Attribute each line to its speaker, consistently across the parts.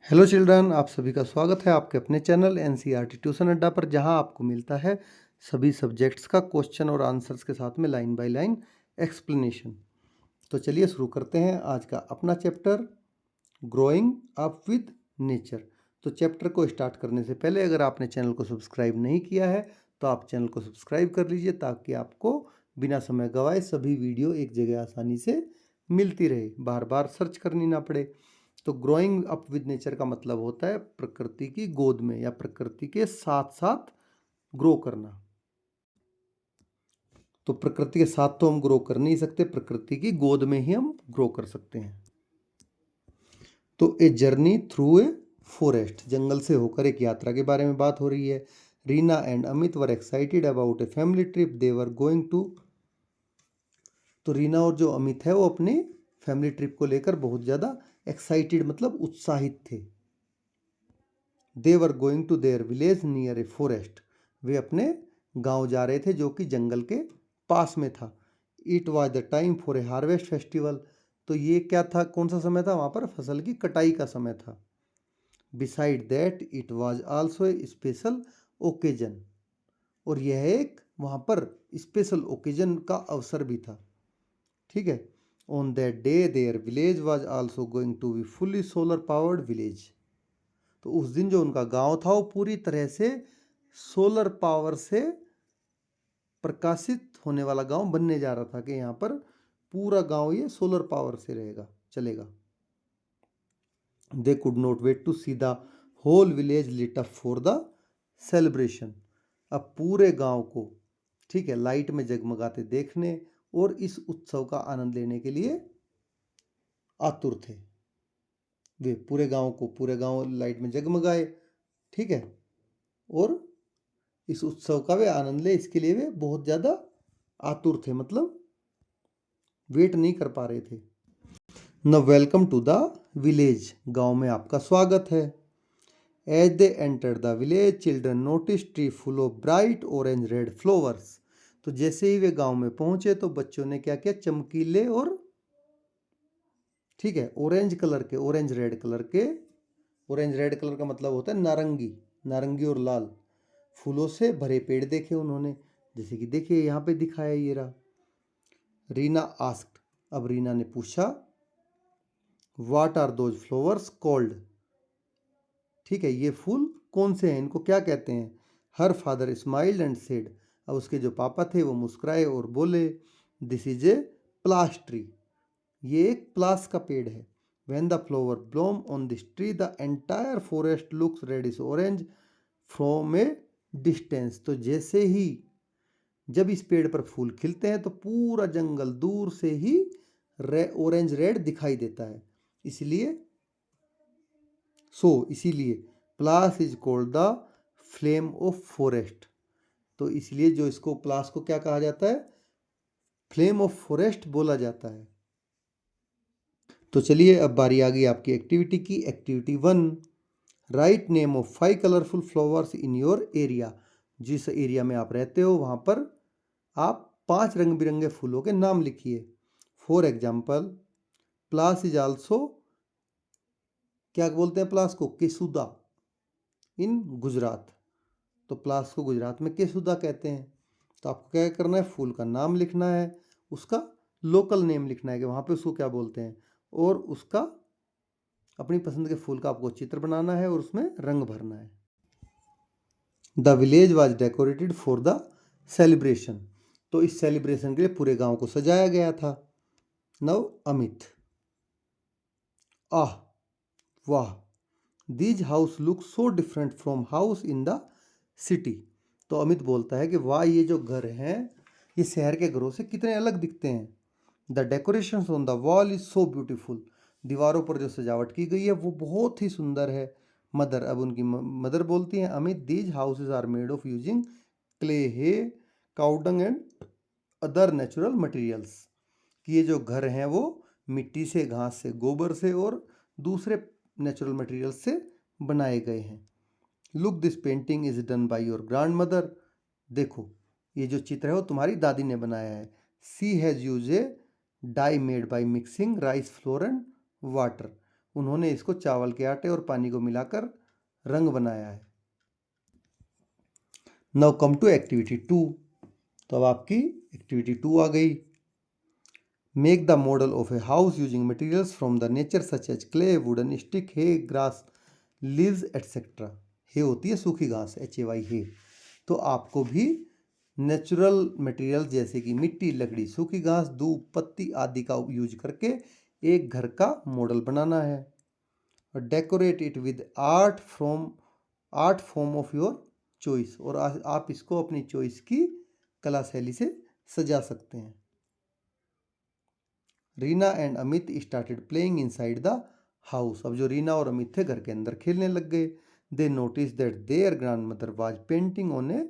Speaker 1: Hello children, आप सभी का स्वागत है आपके अपने चैनल एनसीईआरटी ट्यूशन अड्डा पर, जहां आपको मिलता है सभी सब्जेक्ट्स का क्वेश्चन और आंसर्स के साथ में लाइन बाय लाइन एक्सप्लेनेशन। तो चलिए शुरू करते हैं आज का अपना chapter, growing up with nature. तो चैप्टर को स्टार्ट करने से पहले अगर आपने चैनल को सब्सक्राइब नहीं किया है तो आप चैनल को सब्सक्राइब कर लीजिए, ताकि आपको बिना समय गवाए सभी वीडियो एक जगह आसानी से मिलती रहे, बार बार सर्च करनी ना पड़े। तो ग्रोइंग अप विद नेचर का मतलब होता है प्रकृति की गोद में या प्रकृति के साथ साथ ग्रो करना। तो प्रकृति के साथ तो हम ग्रो कर नहीं सकते, प्रकृति की गोद में ही हम ग्रो कर सकते हैं। तो a journey through a forest, जंगल से होकर एक यात्रा के बारे में बात हो रही है। Reena and Amit were excited about a family trip they were going to. तो रीना और जो अमित है वो अपनी फैमिली ट्रिप को लेकर बहुत ज़्यादा एक्साइटेड मतलब उत्साहित थे। They were going to their village near a forest, वे अपने गांव जा रहे थे जो कि जंगल के पास में था। It was the time for a harvest festival, तो ये क्या था, कौन सा समय था, वहाँ पर फसल की कटाई का समय था। Beside that it was also a special occasion, और यह एक वहाँ पर स्पेशल ओकेजन का अवसर भी था। ठीक है। On that day their village was also going to be fully solar powered village, तो उस दिन जो उनका गांव था वो पूरी तरह से सोलर पावर से प्रकाशित होने वाला गांव बनने जा रहा था, कि यहाँ पर पूरा गांव ये सोलर पावर से रहेगा, चलेगा। They could not wait to see the whole village lit up for the celebration, अब पूरे गांव को, ठीक है, लाइट में जगमगाते देखने और इस उत्सव का आनंद लेने के लिए आतुर थे। वे पूरे गांव लाइट में जगमगाए, ठीक है, और इस उत्सव का वे आनंद ले, इसके लिए वे बहुत ज़्यादा आतुर थे, मतलब वेट नहीं कर पा रहे थे। न वेलकम टू द विलेज, गांव में आपका स्वागत है। As they enter the village children notice tree full of bright orange red flowers, तो जैसे ही वे गांव में पहुंचे तो बच्चों ने क्या किया, चमकीले और, ठीक है, ऑरेंज रेड कलर का मतलब होता है नारंगी, नारंगी और लाल फूलों से भरे पेड़ देखे उन्होंने, जैसे कि देखिए यहाँ पे दिखाया ये रहा। रीना आस्क्ड, अब रीना ने पूछा, what are those flowers called, ठीक है, ये फूल कौन से हैं, इनको क्या कहते हैं। Her father smiled and said, अब उसके जो पापा थे वो मुस्कुराए और बोले, this is a palash tree, ये एक प्लास का पेड़ है। When the flower bloom on this tree the entire forest looks reddish orange from a distance, तो जैसे ही जब इस पेड़ पर फूल खिलते हैं तो पूरा जंगल दूर से ही ऑरेंज रेड दिखाई देता है। इसीलिए Palash is called the flame of forest, तो इसलिए जो इसको प्लास को क्या कहा जाता है, फ्लेम ऑफ फॉरेस्ट बोला जाता है। तो चलिए अब बारी आ गई आपकी एक्टिविटी की। Activity 1, write name of 5 colourful flowers in your area, जिस एरिया में आप रहते हो वहाँ पर आप 5 रंग बिरंगे फूलों के नाम लिखिए। For example, pliers is also, क्या बोलते हैं प्लास को, केसुदा इन गुजरात, तो प्लास को गुजरात में केसुदा कहते हैं। तो आपको क्या करना है, फूल का नाम लिखना है, उसका लोकल नेम लिखना है कि वहाँ पे उसको क्या बोलते हैं, और उसका अपनी पसंद के फूल का आपको चित्र बनाना है और उसमें रंग भरना है। The village was decorated for the celebration, तो इस सेलिब्रेशन के लिए पूरे गांव को सजाया गया था। नव अमित, आह वाह, these house look so different from house in the city, तो अमित बोलता है कि वाह, ये जो घर हैं ये शहर के घरों से कितने अलग दिखते हैं। The decoration on the wall is so beautiful, दीवारों पर जो सजावट की गई है वो बहुत ही सुंदर है। मदर, अब उनकी मदर बोलती हैं, Amit, these houses are made of using clay, hay, cowdung and other natural materials, कि ये जो घर हैं वो मिट्टी से, घास से, गोबर से और दूसरे नेचुरल मटेरियल से बनाए गए हैं। Look, this painting is done by your grand mother, देखो ये जो चित्र है वो तुम्हारी दादी ने बनाया है। She has used a dye made by mixing rice flour and water, उन्होंने इसको चावल के आटे और पानी को मिलाकर रंग बनाया है। Now come to activity 2। तो अब आपकी एक्टिविटी 2 आ गई। Make the model of a house using materials from the nature such as clay, wooden stick, hay, grass leaves etcetera. Hay होती है सूखी घास, HAY हे। तो आपको भी नेचुरल मटेरियल जैसे कि मिट्टी, लकड़ी, सूखी घास, दूब, पत्ती आदि का यूज करके एक घर का मॉडल बनाना है और decorate it with art form of your choice. और आप इसको अपनी चॉइस की कला शैली से सजा सकते हैं। Reena and Amit started playing inside the house. अब जो रीना और अमित थे घर के अंदर खेलने लग गए। They notice that their grandmother was painting on a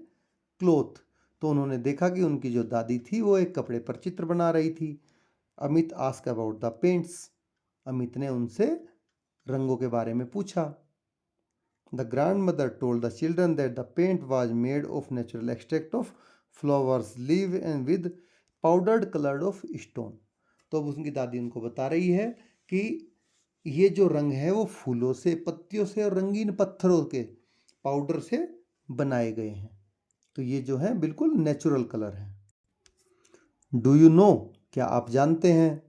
Speaker 1: cloth. तो उन्होंने देखा कि उनकी जो दादी थी वो एक कपड़े पर चित्र बना रही थी। Amit ask about the paints. Amit ने उनसे रंगों के बारे में पूछा। The grandmother told the children that the paint was made of natural extract of flowers, leave and with powdered coloured of stone. तो अब उनकी दादी उनको बता रही है कि ये जो रंग है वो फूलों से, पत्तियों से और रंगीन पत्थरों के पाउडर से बनाए गए हैं। तो ये जो है बिल्कुल नेचुरल कलर है। डू यू नो, क्या आप जानते हैं,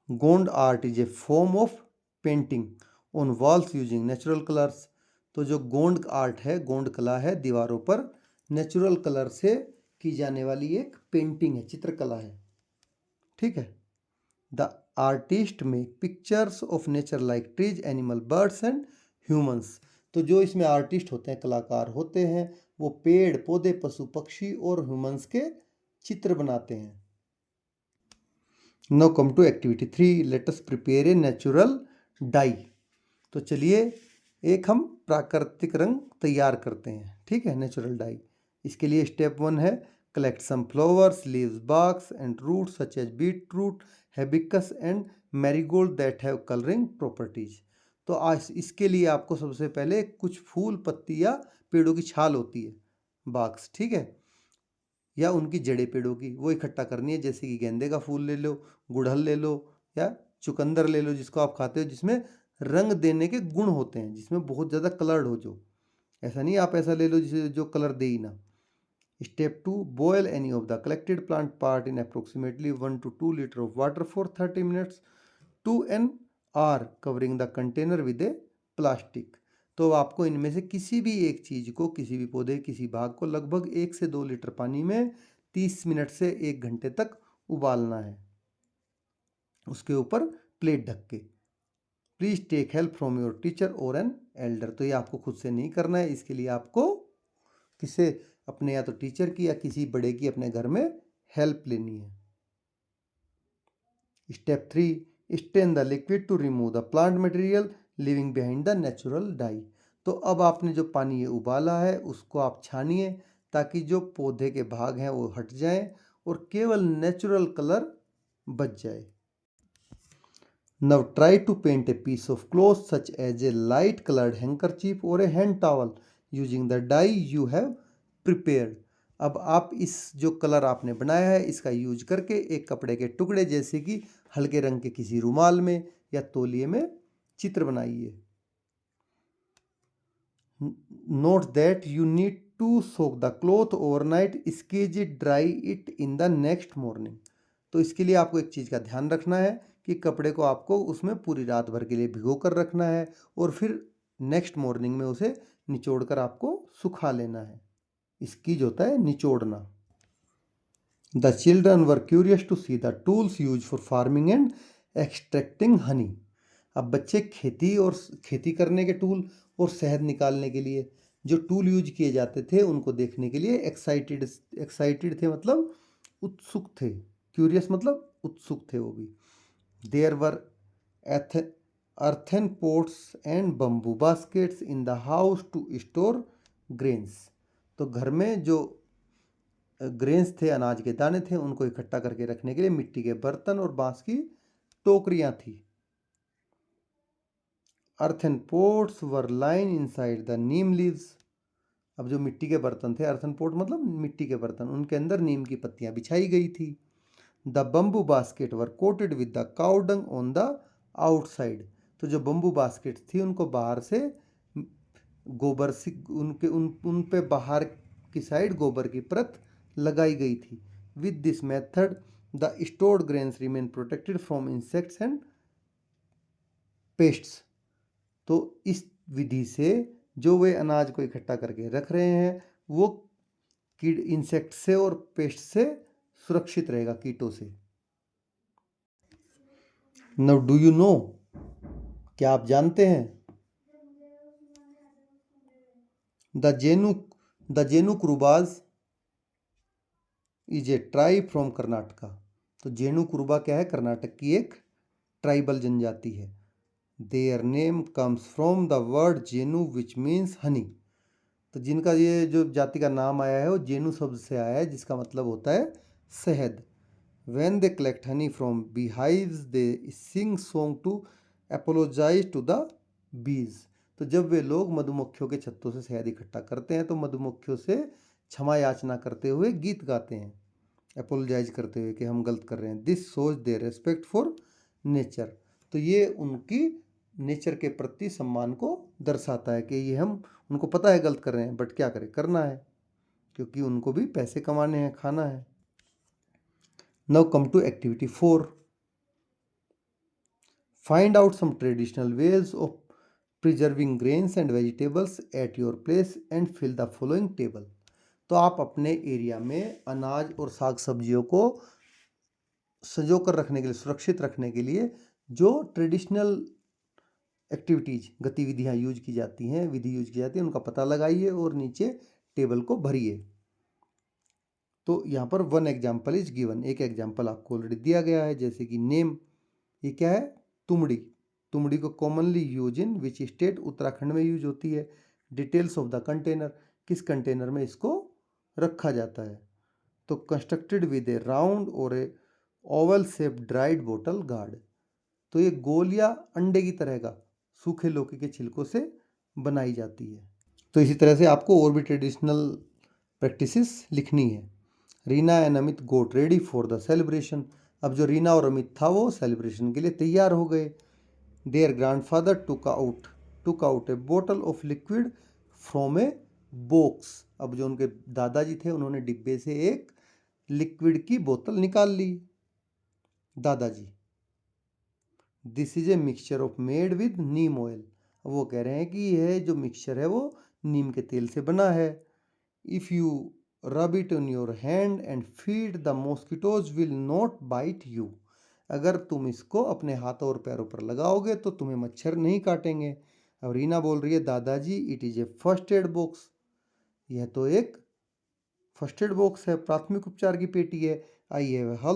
Speaker 1: Gond art is a form of painting on walls using natural colours. तो जो गोंड आर्ट है, गोंड कला है, दीवारों पर नेचुरल कलर से की जाने वाली एक पेंटिंग है, चित्रकला है। ठीक है। The artist make pictures of nature like trees, animal, birds and humans. तो जो इसमें आर्टिस्ट होते हैं, कलाकार होते हैं, वो पेड़ पौधे, पशु पक्षी और ह्यूमंस के चित्र बनाते हैं। Now come to activity 3। Let us prepare a natural dye. तो चलिए एक हम प्राकृतिक रंग तैयार करते हैं। ठीक है, नेचुरल डाई। इसके लिए स्टेप 1 है collect some flowers, leaves, barks and roots such as beetroot, hibiscus and marigold that have colouring properties. तो आज इसके लिए आपको सबसे पहले कुछ फूल, पत्ती या पेड़ों की छाल होती है, बाक्स, ठीक है, या उनकी जड़ें पेड़ों की, वो इकट्ठा करनी है। जैसे कि गेंदे का फूल ले लो, गुड़हल ले लो या चुकंदर ले लो जिसको आप खाते हो, जिसमें रंग देने के गुण होते हैं, जिसमें बहुत ज़्यादा कलर्ड हो। जो ऐसा नहीं आप ऐसा ले लो जिसे जो कलर दे ही ना। Step 2, boil any of the collected plant part in approximately 1 to 2 litre of water for 30 minutes to an hour, covering the container with a plastic. तो आपको इनमें से किसी भी एक चीज़ को, किसी भी पौधे, किसी भाग को लगभग 1 से 2 लीटर पानी में 30 मिनट से 1 घंटे तक उबालना है, उसके ऊपर प्लेट ढक के। Please take help from your teacher और एन एल्डर। तो ये आपको खुद से नहीं करना है, इसके लिए आपको किसे, अपने या तो टीचर की या किसी बड़े की अपने घर में हेल्प लेनी है। Step 3, strain the liquid to remove the plant material living behind the natural dye. तो अब आपने जो पानी ये उबाला है उसको आप छानिए ताकि जो पौधे के भाग हैं वो हट जाएं और केवल नेचुरल कलर बच जाए। Now try to paint a piece of cloth such as a light colored handkerchief or a hand towel using the dye you have prepared. अब आप इस जो कलर आपने बनाया है इसका यूज करके एक कपड़े के टुकड़े जैसे कि हल्के रंग के किसी रुमाल में या तौलिए में चित्र बनाइए। Note that you need to soak the cloth overnight, squeeze it, dry it in the next morning. तो इसके लिए आपको एक चीज़ का ध्यान रखना है कि कपड़े को आपको उसमें पूरी रात भर के लिए भिगो कर रखना है और फिर नेक्स्ट मॉर्निंग में उसे निचोड़ कर आपको सुखा लेना है। स्कीज होता है निचोड़ना। The children were curious to see the tools use for farming and extracting honey. अब बच्चे खेती करने के टूल और शहद निकालने के लिए जो टूल यूज किए जाते थे उनको देखने के लिए एक्साइटेड थे, मतलब उत्सुक थे। क्यूरियस मतलब उत्सुक थे वो भी। There were earthen pots and bamboo baskets in the house to store grains। तो घर में जो ग्रेन्स थे, अनाज के दाने थे, उनको इकट्ठा करके रखने के लिए मिट्टी के बर्तन और बांस की टोकरियां थी। earthen pots were lying inside the neem leaves। अब जो मिट्टी के बर्तन थे, earthen pot मतलब मिट्टी के बर्तन, उनके अंदर नीम की पत्तियां बिछाई गई थी। The bamboo basket were coated with the cow dung on the outside. तो जो बम्बू बास्केट थी उनको बाहर से गोबर से उन पे बाहर की साइड गोबर की परत लगाई गई थी। With this method the stored grains remain protected from insects and pests. तो इस विधि से जो वे अनाज को इकट्ठा करके रख रहे हैं वो कीट इंसेक्ट से और पेस्ट से सुरक्षित रहेगा, कीटों से। नाउ डू यू नो, क्या आप जानते हैं, the Jenukurubas is a tribe from Karnataka. तो जेनुकुरुबा क्या है, कर्नाटक की एक ट्राइबल जनजाति है। Their name comes from the word jenu which means honey. तो जिनका ये जो जाति का नाम आया है वो जेनु शब्द से आया है जिसका मतलब होता है शहद। When they collect honey from beehives, they sing song to apologize to the bees। तो जब वे लोग मधुमक्खियों के छत्तों से शहद इकट्ठा करते हैं तो मधुमक्खियों से क्षमा याचना करते हुए गीत गाते हैं, अपोलोजाइज करते हुए कि हम गलत कर रहे हैं। This shows their respect for nature. तो ये उनकी नेचर के प्रति सम्मान को दर्शाता है कि ये हम, उनको पता है गलत कर रहे हैं बट क्या करें, करना है क्योंकि उनको भी पैसे कमाने हैं, खाना है। Now come to activity 4. Find out some traditional ways of preserving grains and vegetables at your place and fill the following table। तो आप अपने एरिया में अनाज और साग सब्जियों को संजो कर रखने के लिए, सुरक्षित रखने के लिए जो ट्रेडिशनल एक्टिविटीज, गतिविधियां यूज की जाती हैं, विधि यूज की जाती है, उनका पता लगाइए और नीचे टेबल को भरिए। तो यहाँ पर वन एग्जाम्पल इज गिवन, एक एग्जाम्पल आपको ऑलरेडी दिया गया है, जैसे कि नेम, ये क्या है, तुमड़ी। तुमड़ी को commonly use in which state, Uttarakhand में यूज होती है। डिटेल्स ऑफ द कंटेनर, किस कंटेनर में इसको रखा जाता है। तो कंस्ट्रक्टेड विद ए राउंड और ए ओवल शेप ड्राइड बोतल गार्ड। तो ये गोल या अंडे की तरह का सूखे लौकी के छिलकों से बनाई जाती है। तो इसी तरह से आपको और भी ट्रेडिशनल प्रैक्टिसेस लिखनी है। Reena and Amit got ready for the celebration. अब जो रीना और अमित था वो सेलिब्रेशन के लिए तैयार हो गए। देयर ग्रैंडफादर टुक आउट ए बोतल of liquid from a box. अब जो उनके दादाजी थे उन्होंने डिब्बे से एक लिक्विड की बोतल निकाल ली। दादाजी, this is a mixture of made with Neem oil. वो कह रहे हैं कि यह जो मिक्सचर है वो नीम के तेल से बना है। If you rub it on your hand and feed the mosquitoes will not bite you। अगर तुम इसको अपने हाथों और पैरों पर लगाओगे तो तुम्हें मच्छर नहीं काटेंगे। अब रीना बोल रही है, दादाजी it is a first aid box. यह तो एक फर्स्ट एड बॉक्स है, प्राथमिक उपचार की पेटी है। I have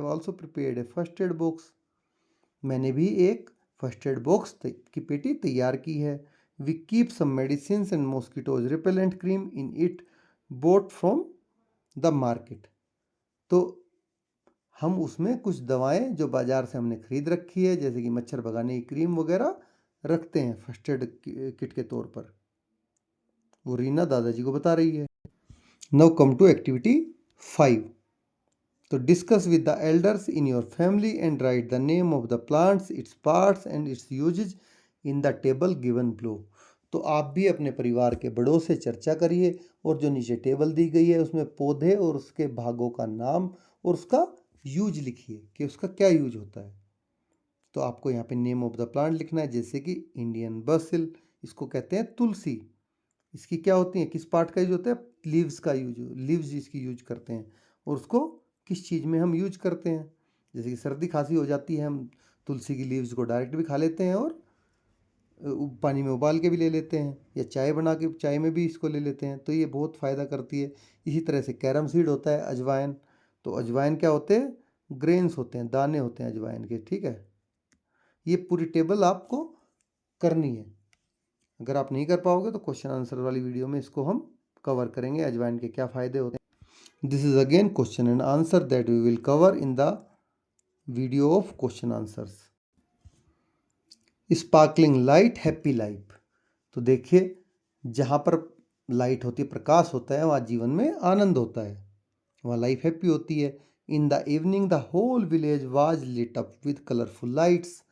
Speaker 1: also prepared A first aid box. मैंने भी एक फर्स्ट एड बॉक्स की पेटी तैयार की है। We keep some medicine and mosquitoes repellent cream in it bought from the market. तो हम उसमें कुछ दवाएं जो बाजार से हमने खरीद रखी है, जैसे कि मच्छर भगाने की क्रीम वगैरह, रखते हैं फर्स्ट एड किट के तौर पर। वो रीना दादाजी को बता रही है। Now come to activity 5। तो discuss with the elders in your family and write the name of the plants, its parts and its usages in the table given below. तो आप भी अपने परिवार के बड़ों से चर्चा करिए और जो नीचे टेबल दी गई है उसमें पौधे और उसके भागों का नाम और उसका यूज लिखिए कि उसका क्या यूज होता है। तो आपको यहाँ पे नेम ऑफ द प्लांट लिखना है, जैसे कि इंडियन बसिल, इसको कहते हैं तुलसी। इसकी क्या होती है, किस पार्ट का यूज होता है, लीव्स का यूज, लीव्स इसकी यूज करते हैं। और उसको किस चीज़ में हम यूज करते हैं, जैसे कि सर्दी खांसी हो जाती है, हम तुलसी की लीव्स को डायरेक्ट भी खा लेते हैं और पानी में उबाल के भी ले लेते हैं, या चाय बना के चाय में भी इसको ले लेते हैं। तो ये बहुत फ़ायदा करती है। इसी तरह से कैरम सीड होता है, अजवाइन। तो अजवाइन क्या होते हैं, ग्रेन्स होते हैं, दाने होते हैं अजवाइन के, ठीक है। ये पूरी टेबल आपको करनी है। अगर आप नहीं कर पाओगे तो क्वेश्चन आंसर वाली वीडियो में इसको हम कवर करेंगे, अजवाइन के क्या फ़ायदे होते हैं। This is again question and answer that we will cover in the video of question answers. Sparkling light happy life. तो देखिए, जहाँ पर लाइट होती है, प्रकाश होता है, वहाँ जीवन में आनंद होता है, वहाँ लाइफ हैप्पी होती है। In the evening the whole village was lit up with colourful lights.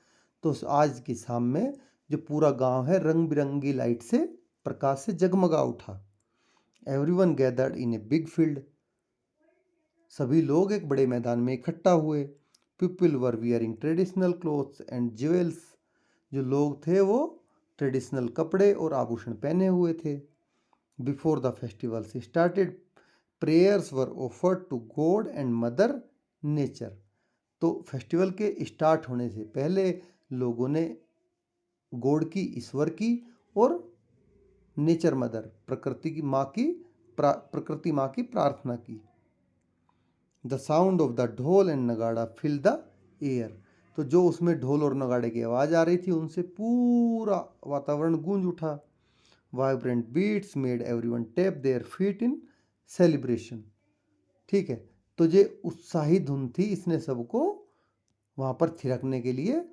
Speaker 1: तो आज की शाम में जो पूरा गांव है रंग बिरंगी लाइट से, प्रकाश से जगमगा उठा। Everyone gathered in a big field, सभी लोग एक बड़े मैदान में इकट्ठा हुए। People were wearing traditional clothes and jewels, जो लोग थे वो ट्रेडिशनल कपड़े और आभूषण पहने हुए थे। Before the festival started prayers were offered to God and mother nature, तो फेस्टिवल के स्टार्ट होने से पहले लोगों ने गॉड की, ईश्वर की, और नेचर मदर, प्रकृति माँ की प्रार्थना की। द साउंड ऑफ द ढोल एंड नगाड़ा फिल द एयर, तो जो उसमें ढोल और नगाड़े की आवाज़ आ रही थी उनसे पूरा वातावरण गूंज उठा। Vibrant beats made everyone tap their feet in celebration, ठीक है, तो ये उत्साही धुन थी, इसने सबको वहाँ पर थिरकने के लिए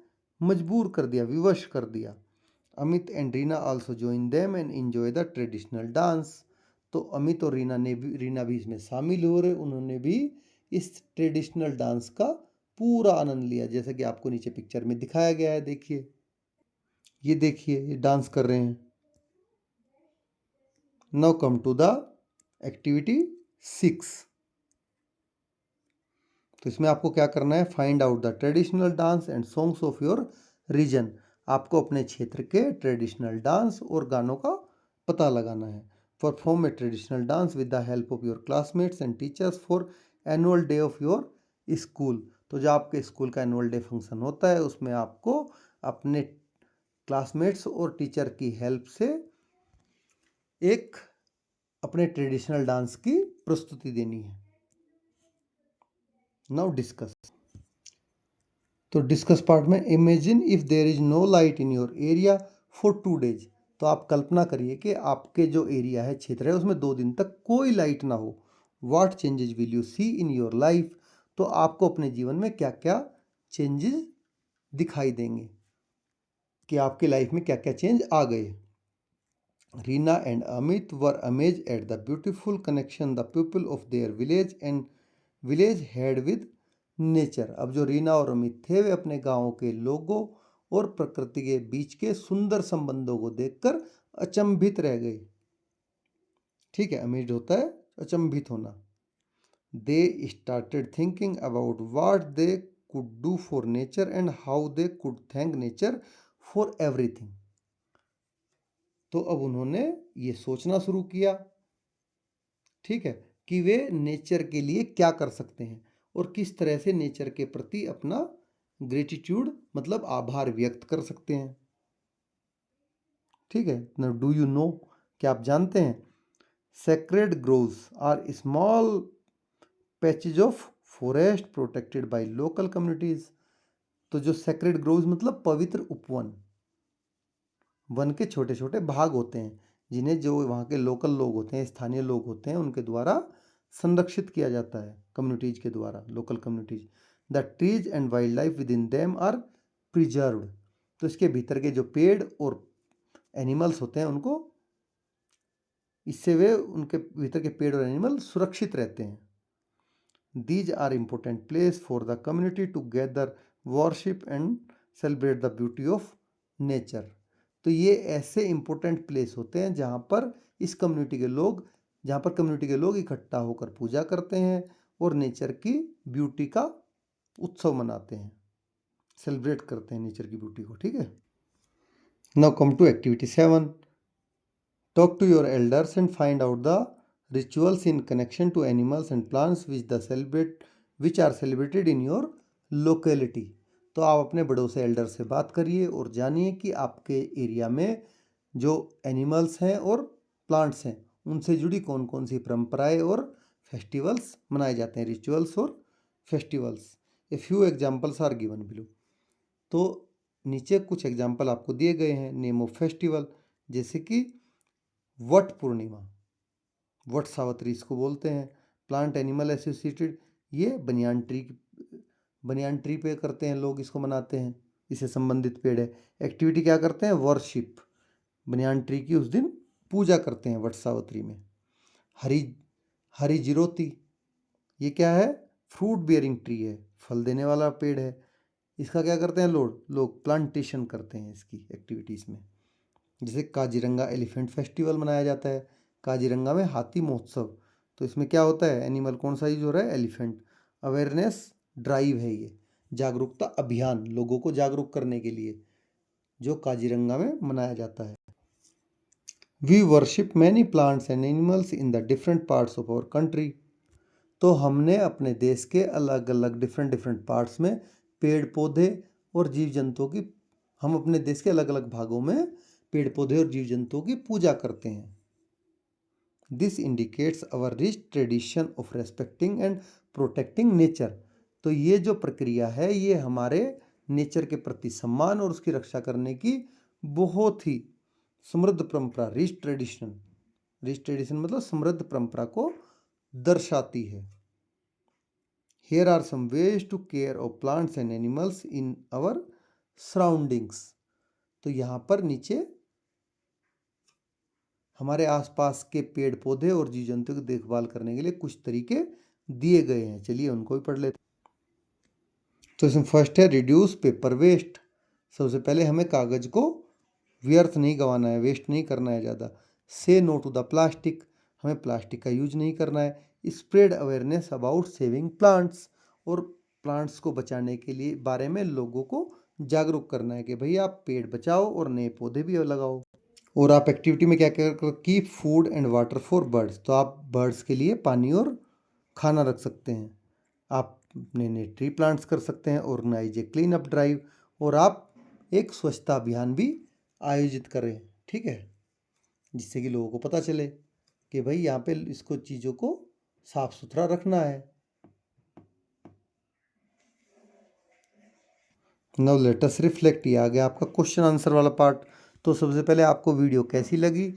Speaker 1: मजबूर कर दिया, विवश कर दिया। Amit and Reena also join them and enjoy the traditional dance, तो अमित और रीना भी इसमें शामिल हो रहे, उन्होंने भी इस ट्रेडिशनल डांस का पूरा आनंद लिया, जैसे कि आपको नीचे पिक्चर में दिखाया गया है। देखिए, ये डांस कर रहे हैं। Now come to the activity 6, तो इसमें आपको क्या करना है, find out the traditional dance and songs of your region, आपको अपने क्षेत्र के ट्रेडिशनल डांस और गानों का पता लगाना है। Perform a traditional dance with the help of your classmates and teachers for annual day of your school, तो जो आपके स्कूल का एनुअल डे फंक्शन होता है उसमें आपको अपने क्लासमेट्स और टीचर की हेल्प से एक अपने ट्रेडिशनल डांस की प्रस्तुति देनी है। नाउ डिस्कस, तो डिस्कस पार्ट में, imagine if there is no light in your area for 2 days, तो आप कल्पना करिए कि आपके जो एरिया है, क्षेत्र है, उसमें 2 दिन तक कोई लाइट ना हो। What changes will you see in your life, तो आपको अपने जीवन में क्या क्या चेंजेस दिखाई देंगे, कि आपकी लाइफ में क्या क्या चेंज आ गए। Reena and Amit were amaze at the beautiful connection the people of their village had with nature, अब जो रीना और अमित थे वे अपने गांव के लोगों और प्रकृति के बीच के सुंदर संबंधों को देखकर अचंभित रह गए। ठीक है, अमेज होता है अचंभित होना। They started thinking about what they could do for nature and how they could thank nature for everything, तो अब उन्होंने ये सोचना शुरू किया, ठीक है, कि वे नेचर के लिए क्या कर सकते हैं और किस तरह से नेचर के प्रति अपना ग्रेटिट्यूड मतलब आभार व्यक्त कर सकते हैं। ठीक है, ना डू यू नो, क्या आप जानते हैं, sacred groves are small patches of forest protected by local communities, तो जो सेक्रेड ग्रोव्स मतलब पवित्र उपवन, वन के छोटे छोटे भाग होते हैं जिन्हें जो वहाँ के लोकल लोग होते हैं, स्थानीय लोग होते हैं, उनके द्वारा संरक्षित किया जाता है, कम्युनिटीज के द्वारा, local communities. The trees and wildlife within them are preserved, तो इसके भीतर के जो पेड़ और एनिमल्स होते हैं उनको, इससे वे उनके भीतर के पेड़ और एनिमल सुरक्षित रहते हैं। These are important place for the community to gather worship and celebrate the beauty of nature, तो ये ऐसे इम्पोर्टेंट प्लेस होते हैं जहाँ पर कम्युनिटी के लोग इकट्ठा होकर पूजा करते हैं और नेचर की ब्यूटी का उत्सव मनाते हैं, सेलिब्रेट करते हैं नेचर की ब्यूटी को। ठीक है, now come to activity 7, talk to your elders and find out the rituals in connection to animals and plants which are celebrated in your locality, तो आप अपने बड़ों से, एल्डर से बात करिए और जानिए कि आपके एरिया में जो एनिमल्स हैं और प्लांट्स हैं उनसे जुड़ी कौन कौन सी परंपराएं और फेस्टिवल्स मनाए जाते हैं, रिचुअल्स और festivals. A few examples are given below, तो नीचे कुछ एग्जाम्पल आपको दिए गए हैं। नेम ऑफ फेस्टिवल, जैसे कि वट पूर्णिमा, वट सावित्री इसको बोलते हैं। प्लांट एनिमल एसोसिएटेड, ये बनियान ट्री पे करते हैं लोग, इसको मनाते हैं, इससे संबंधित पेड़ है। एक्टिविटी क्या करते हैं, वर्शिप, बनियान ट्री की उस दिन पूजा करते हैं वट सावित्री में। हरी जिरोती, ये क्या है, फ्रूट बियरिंग ट्री है, फल देने वाला पेड़ है। इसका क्या करते हैं लोग प्लांटेशन करते हैं इसकी एक्टिविटीज़ में। जैसे काजीरंगा एलिफेंट फेस्टिवल मनाया जाता है, काजीरंगा में हाथी महोत्सव। तो इसमें क्या होता है, एनिमल कौन सा यूज हो रहा है, एलिफेंट। अवेयरनेस ड्राइव है ये, जागरूकता अभियान, लोगों को जागरूक करने के लिए, जो काजीरंगा में मनाया जाता है। We worship many plants and animals in the different parts of our country. तो हमने अपने देश के अलग अलग डिफरेंट पार्ट्स में पेड़ पौधे और जीव जंतुओं की, हम अपने देश के अलग अलग भागों में पेड़ पौधे और जीव जंतुओं की पूजा करते हैं। This indicates our rich tradition of respecting and protecting nature. तो ये जो प्रक्रिया है ये हमारे नेचर के प्रति सम्मान और उसकी रक्षा करने की बहुत ही समृद्ध परंपरा, रिच ट्रेडिशन मतलब समृद्ध परंपरा को दर्शाती है। Here are some ways to care of plants and animals in our surroundings। तो यहाँ पर नीचे हमारे आसपास के पेड़ पौधे और जीव जंतु की देखभाल करने के लिए कुछ तरीके दिए गए हैं, चलिए उनको भी पढ़ लेते हैं। तो इसमें फर्स्ट है रिड्यूस पेपर वेस्ट। सबसे पहले हमें कागज को व्यर्थ नहीं गंवाना है, वेस्ट नहीं करना है ज़्यादा। से नो टू द प्लास्टिक, हमें प्लास्टिक का यूज नहीं करना है। Spread awareness about saving plants, और प्लांट्स को बचाने के लिए बारे में लोगों को जागरूक करना है कि भाई आप पेड़ बचाओ और नए पौधे भी लगाओ। और आप एक्टिविटी में क्या क्या कर, keep food and water for birds, तो आप बर्ड्स के लिए पानी और खाना रख सकते हैं। आप नए नए ट्री प्लांट्स कर सकते हैं, organise a clean up drive, और आप एक स्वच्छता अभियान भी आयोजित करें, ठीक है, जिससे कि लोगों को पता चले कि भाई यहाँ पे इसको चीज़ों को साफ सुथरा रखना है। नाउ लेट अस रिफ्लेक्ट, ये आ गया आपका क्वेश्चन आंसर वाला पार्ट। तो सबसे पहले आपको वीडियो कैसी लगी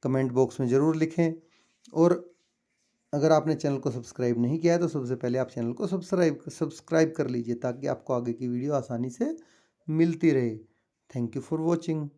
Speaker 1: कमेंट बॉक्स में ज़रूर लिखें, और अगर आपने चैनल को सब्सक्राइब नहीं किया है तो सबसे पहले आप चैनल को सब्सक्राइब कर लीजिए, ताकि आपको आगे की वीडियो आसानी से मिलती रहे। Thank you for watching.